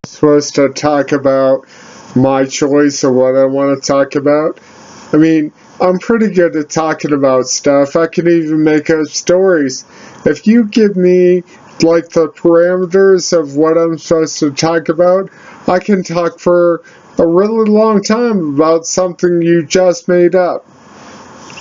Supposed to talk about my choice of what I want to talk about. I mean, I'm pretty good at talking about stuff. I can even make up stories. If you give me like the parameters of what I'm supposed to talk about, I can talk for a really long time about something you just made up.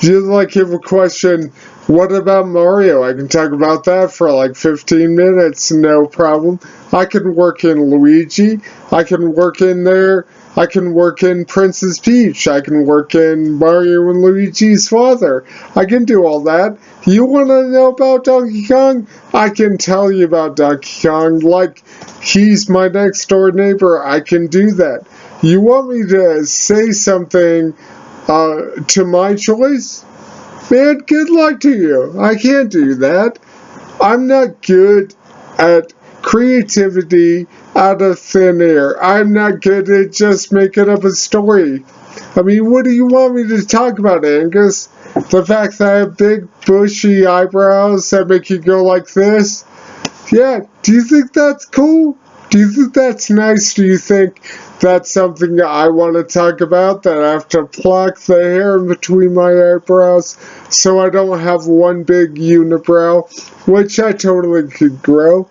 You like have a question, what about Mario? I can talk about that for like 15 minutes, no problem. I can work in Luigi. I can work in there. I can work in Princess Peach. I can work in Mario and Luigi's father. I can do all that. You want to know about Donkey Kong? I can tell you about Donkey Kong. Like, he's my next door neighbor. I can do that. You want me to say something to my choice? Man, good luck to you. I can't do that. I'm not good at creativity out of thin air. I'm not good at just making up a story. I mean, what do you want me to talk about, Angus? The fact that I have big, bushy eyebrows that make you go like this? Yeah, do you think that's cool? Do you think that's nice? Do you think that's something I want to talk about? That I have to pluck the hair in between my eyebrows so I don't have one big unibrow, which I totally could grow.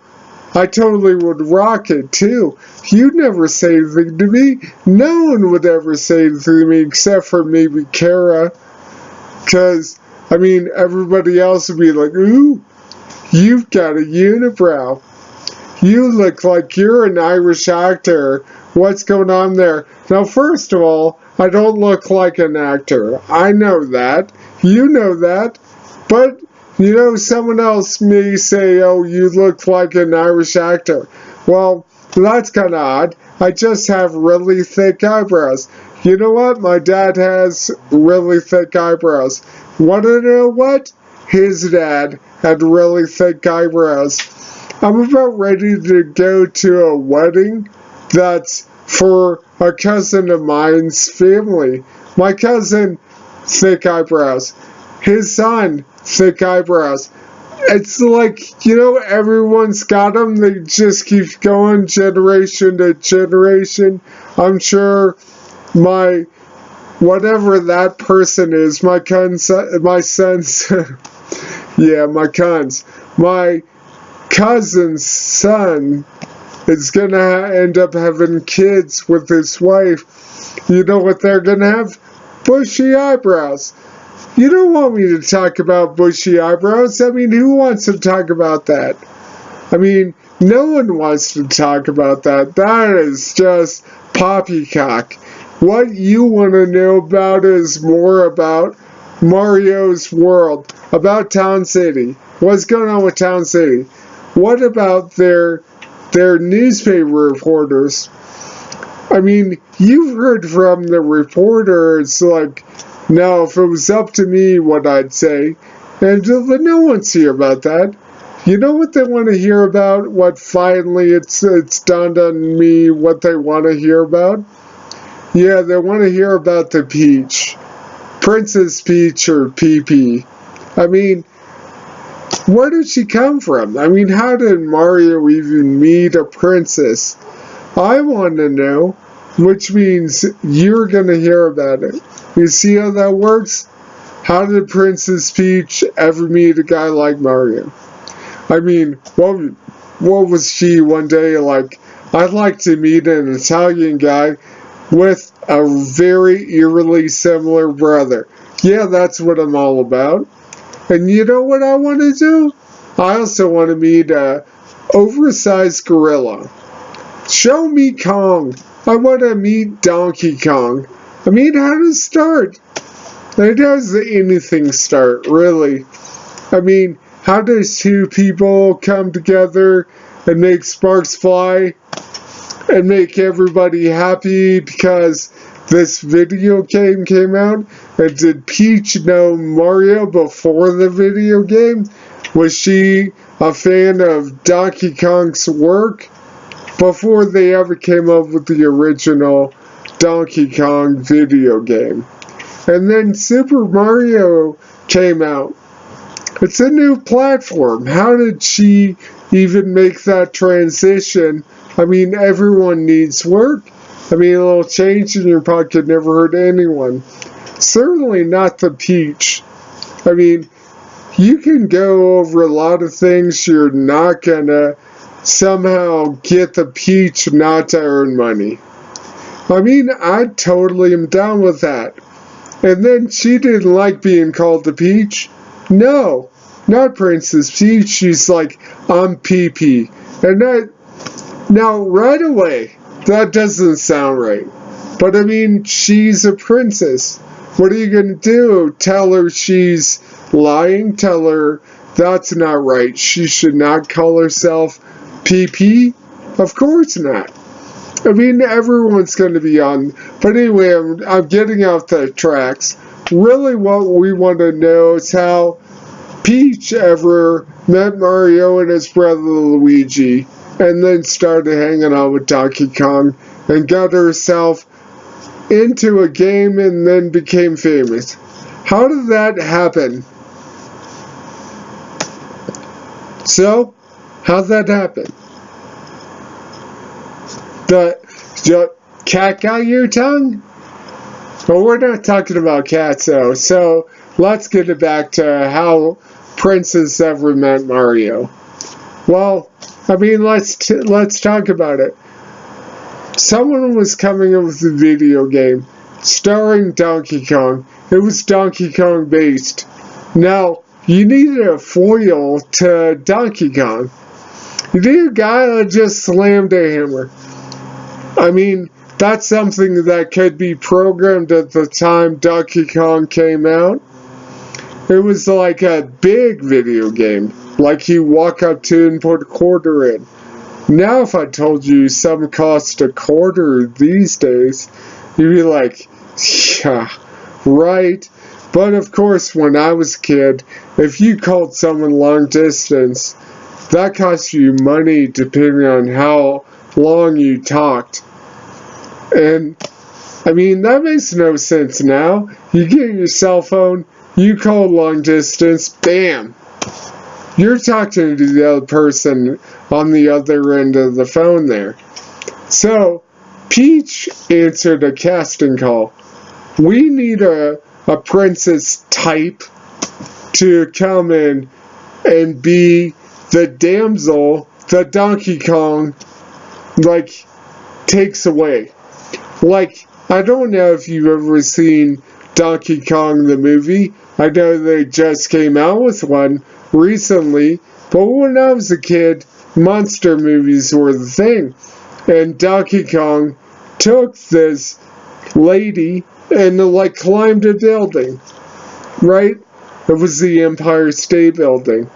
I totally would rock it too. You'd never say anything to me. No one would ever say anything to me except for maybe Kara. Because, I mean, everybody else would be like, ooh, you've got a unibrow. You look like you're an Irish actor. What's going on there? Now, first of all, I don't look like an actor. I know that. You know that. But, you know, someone else may say, oh, you look like an Irish actor. Well, that's kind of odd. I just have really thick eyebrows. You know what? My dad has really thick eyebrows. Want to know what? His dad had really thick eyebrows. I'm about ready to go to a wedding that's for a cousin of mine's family. My cousin, thick eyebrows. His son, thick eyebrows. It's like, you know, everyone's got them. They just keep going generation to generation. I'm sure my, whatever that person is, my son's, yeah, my cousin's son is gonna end up having kids with his wife. You know what they're gonna have? Bushy eyebrows. You don't want me to talk about bushy eyebrows. I mean, who wants to talk about that? I mean, no one wants to talk about that. That is just poppycock. What you want to know about is more about Mario's world, about Town City. What's going on with Town City? What about their newspaper reporters? I mean, you've heard from the reporters, like, now if it was up to me, what I'd say, and no one's here about that. You know what they want to hear about? What finally it's dawned on me what they want to hear about? Yeah, they want to hear about the Peach. Princess Peach or PP. I mean, where did she come from? I mean, how did Mario even meet a princess? I want to know, which means you're going to hear about it. You see how that works? How did Princess Peach ever meet a guy like Mario? I mean, what was she one day like? I'd like to meet an Italian guy with a very eerily similar brother. Yeah, that's what I'm all about. And you know what I want to do? I also want to meet a oversized gorilla. Show me Kong. I want to meet Donkey Kong. I mean, how does it start? How does anything start, really? I mean, how does two people come together and make sparks fly and make everybody happy because this video game came out? And did Peach know Mario before the video game? Was she a fan of Donkey Kong's work before they ever came up with the original Donkey Kong video game? And then Super Mario came out. It's a new platform. How did she even make that transition I mean, everyone needs work. I mean, a little change in your pocket never hurt anyone. Certainly not the peach. I mean, you can go over a lot of things. You're not gonna somehow get the peach not to earn money. I mean, I totally am down with that. And then she didn't like being called the peach. No, not Princess Peach. She's like, I'm PP. And that, now right away, that doesn't sound right. But I mean, she's a princess. What are you going to do? Tell her she's lying? Tell her that's not right. She should not call herself PP? Of course not. I mean, everyone's going to be on. But anyway, I'm getting off the tracks. Really what we want to know is how Peach ever met Mario and his brother Luigi, and then started hanging out with Donkey Kong, and got herself into a game and then became famous. How did that happen? So, how'd that happen? The cat got your tongue? Well, we're not talking about cats, though, so let's get it back to how Princess ever met Mario. Well, I mean, let's talk about it. Someone was coming up with a video game starring Donkey Kong. It was Donkey Kong based. Now, you needed a foil to Donkey Kong. You need a guy that just slammed a hammer. I mean, that's something that could be programmed at the time Donkey Kong came out. It was like a big video game, like you walk up to and put a quarter in. Now if I told you some cost a quarter these days, you'd be like, yeah, right. But of course, when I was a kid, if you called someone long distance, that cost you money depending on how long you talked. And, I mean, that makes no sense now. You get your cell phone, you call long distance, bam! You're talking to the other person on the other end of the phone there. So, Peach answered a casting call. We need a princess type to come in and be the damsel that Donkey Kong, like, takes away. Like, I don't know if you've ever seen Donkey Kong the movie. I know they just came out with one recently, but when I was a kid, monster movies were the thing. And Donkey Kong took this lady and, like, climbed a building, right? It was the Empire State Building.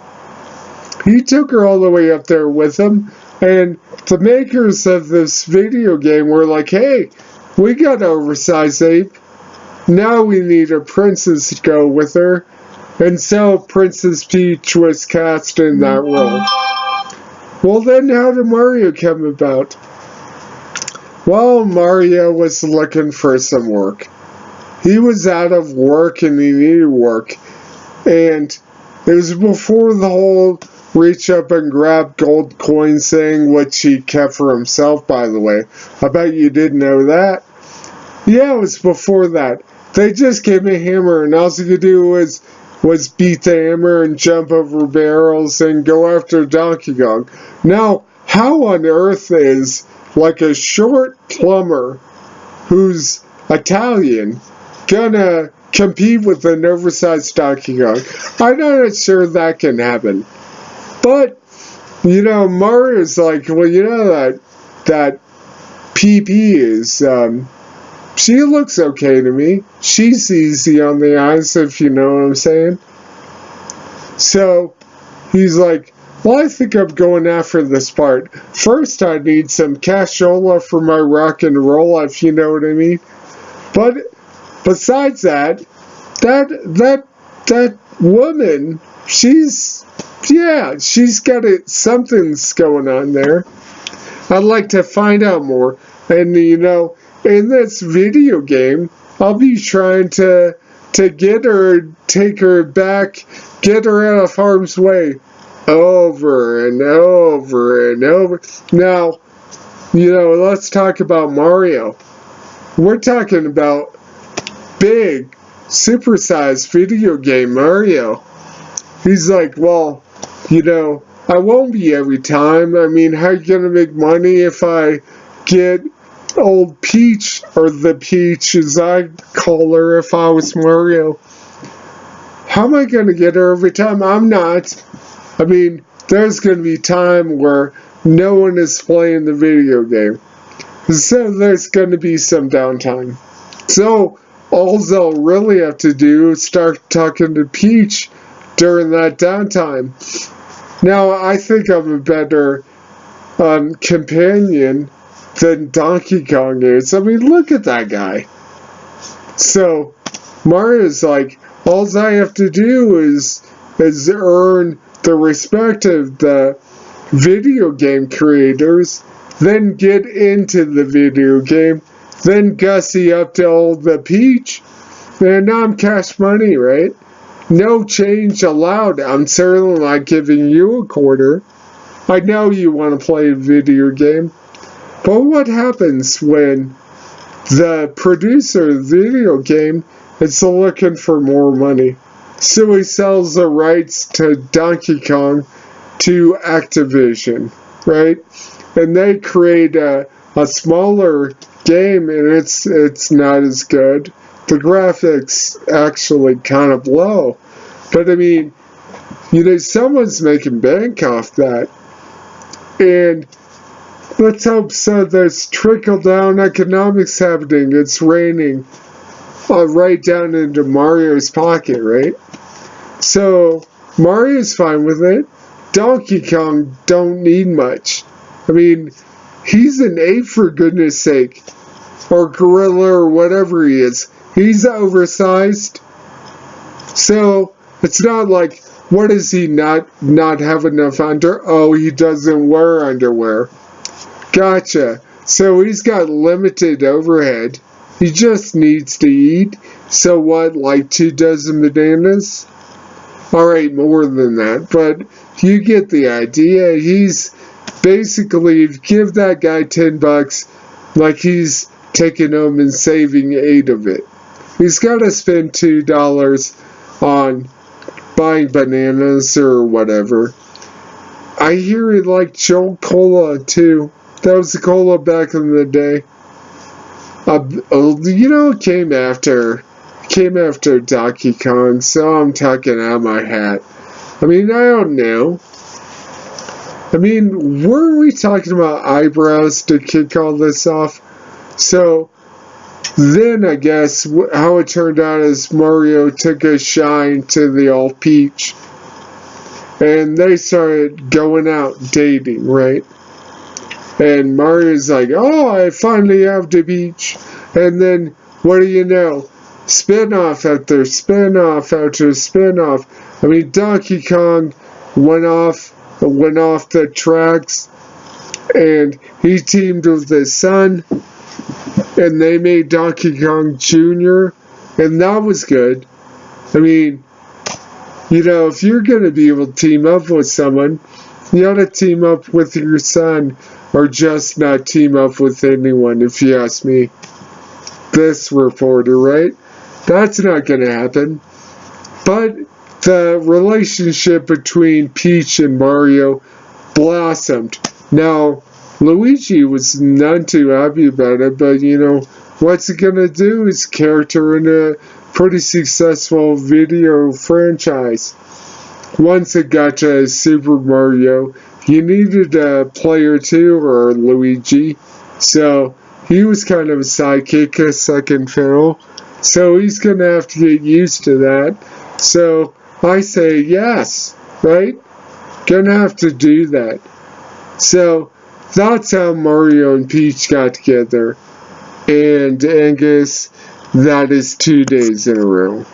He took her all the way up there with him, and the makers of this video game were like, hey, we got an oversized ape. Now we need a princess to go with her. And so Princess Peach was cast in that role. Well, then how did Mario come about? Well, Mario was looking for some work. He was out of work and he needed work. And it was before the whole reach up and grab gold coins thing, which he kept for himself, by the way. I bet you didn't know that. Yeah, it was before that. They just gave me a hammer, and all he could do was beat the hammer and jump over barrels and go after Donkey Kong. Now, how on earth is, like, a short plumber who's Italian gonna compete with an oversized Donkey Kong? I'm not sure that can happen. But, you know, Mario's like, well, you know that PP is, she looks okay to me. She's easy on the eyes, if you know what I'm saying. So, he's like, well, I think I'm going after this part. First, I need some cashola for my rock and roll, if you know what I mean. But, besides that woman, she's got it. Something's going on there. I'd like to find out more. And, you know, in this video game, I'll be trying to get her, take her back, get her out of harm's way, over and over and over. Now, let's talk about Mario. We're talking about big, supersized video game Mario. He's like, well, I won't be every time. I mean, how you gonna make money if I get old Peach, or the Peach as I call her if I was Mario? How am I gonna get her every time? I'm not. I mean, there's gonna be time where no one is playing the video game. So there's gonna be some downtime. So all they'll really have to do is start talking to Peach during that downtime. Now, I think I'm a better companion than Donkey Kong is. I mean, look at that guy. So Mario's like, all I have to do is earn the respect of the video game creators, then get into the video game, then gussy up to old the Peach, and now I'm cash money, right? No change allowed. I'm certainly not giving you a quarter. I know you want to play a video game, but what happens when the producer of the video game is looking for more money? So he sells the rights to Donkey Kong to Activision, right? And they create a smaller game, and it's not as good. The graphics actually kind of low. But I mean, someone's making bank off that. And let's hope so there's trickle-down economics happening. It's raining right down into Mario's pocket, right? So Mario's fine with it. Donkey Kong don't need much. I mean, he's an ape for goodness sake. Or gorilla or whatever he is. He's oversized. So it's not like, what does he not have enough under? Oh, he doesn't wear underwear. Gotcha. So he's got limited overhead. He just needs to eat. So what, like 2 dozen bananas? Alright, more than that. But you get the idea. He's basically, give that guy $10, like he's taking home and saving 8 of it. He's got to spend $2 on buying bananas or whatever. I hear he liked Jolt Cola too. That was the cola back in the day. It came after Donkey Kong, so I'm talking out of my hat. I mean, I don't know. I mean, weren't we talking about eyebrows to kick all this off? So then I guess how it turned out is Mario took a shine to the old Peach. And they started going out dating, right? And Mario's like, oh, I finally have the Peach. And then, what do you know? Spin-off after spin-off after spin-off. I mean, Donkey Kong went off the tracks, and he teamed with his son, and they made Donkey Kong Jr., and that was good. I mean, if you're going to be able to team up with someone, you ought to team up with your son, or just not team up with anyone, if you ask me. This reporter, right? That's not going to happen. But the relationship between Peach and Mario blossomed. Now, Luigi was none too happy about it, but what's it gonna do? His character in a pretty successful video franchise. Once it got to Super Mario, you needed a player 2 or Luigi, so he was kind of a sidekick, a second fiddle. So he's gonna have to get used to that. So I say yes, right? Gonna have to do that. So that's how Mario and Peach got together. And Angus, that is 2 days in a row.